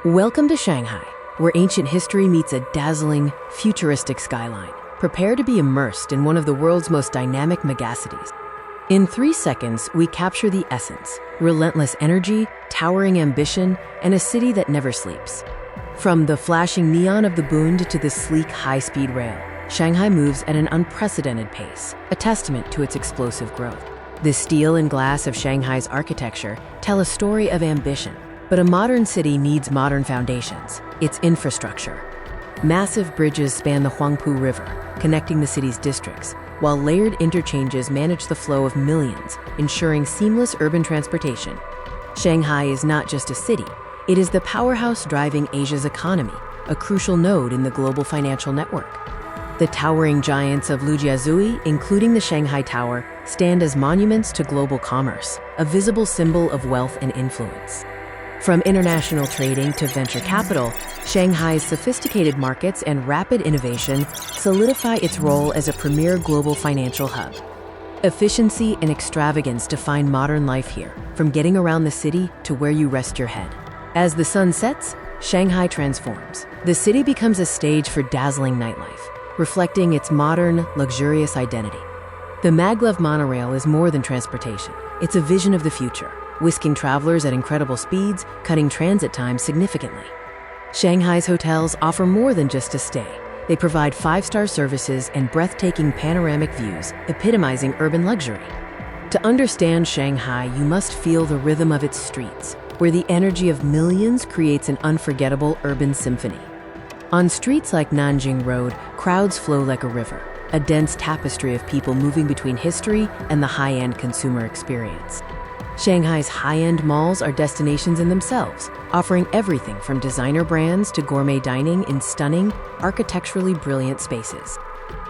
Welcome to Shanghai, where ancient history meets a dazzling, futuristic skyline. Prepare to be immersed in one of the world's most dynamic megacities. In 3 seconds, we capture the essence: relentless energy, towering ambition, and a city that never sleeps. From the flashing neon of the Bund to the sleek high-speed rail, Shanghai moves at an unprecedented pace, a testament to its explosive growth. The steel and glass of Shanghai's architecture tell a story of ambition. But a modern city needs modern foundations, its infrastructure. Massive bridges span the Huangpu River, connecting the city's districts, while layered interchanges manage the flow of millions, ensuring seamless urban transportation. Shanghai is not just a city, it is the powerhouse driving Asia's economy, a crucial node in the global financial network. The towering giants of Lujiazui, including the Shanghai Tower, stand as monuments to global commerce, a visible symbol of wealth and influence. From international trading to venture capital, Shanghai's sophisticated markets and rapid innovation solidify its role as a premier global financial hub. Efficiency and extravagance define modern life here, from getting around the city to where you rest your head. As the sun sets, Shanghai transforms. The city becomes a stage for dazzling nightlife, reflecting its modern, luxurious identity. The maglev monorail is more than transportation. It's a vision of the future, whisking travelers at incredible speeds, cutting transit times significantly. Shanghai's hotels offer more than just a stay. They provide 5-star services and breathtaking panoramic views, epitomizing urban luxury. To understand Shanghai, you must feel the rhythm of its streets, where the energy of millions creates an unforgettable urban symphony. On streets like Nanjing Road, crowds flow like a river, a dense tapestry of people moving between history and the high-end consumer experience. Shanghai's high-end malls are destinations in themselves, offering everything from designer brands to gourmet dining in stunning, architecturally brilliant spaces.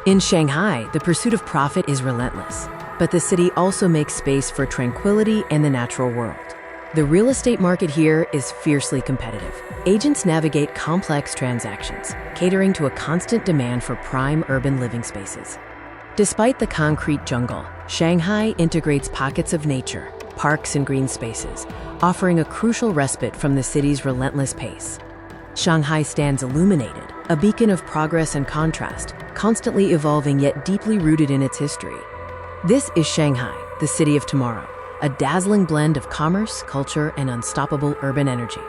In Shanghai, the pursuit of profit is relentless, but the city also makes space for tranquility and the natural world. The real estate market here is fiercely competitive. Agents navigate complex transactions, catering to a constant demand for prime urban living spaces. Despite the concrete jungle, Shanghai integrates pockets of nature, parks and green spaces, offering a crucial respite from the city's relentless pace. Shanghai stands illuminated, a beacon of progress and contrast, constantly evolving yet deeply rooted in its history. This is Shanghai, the city of tomorrow, a dazzling blend of commerce, culture, and unstoppable urban energy.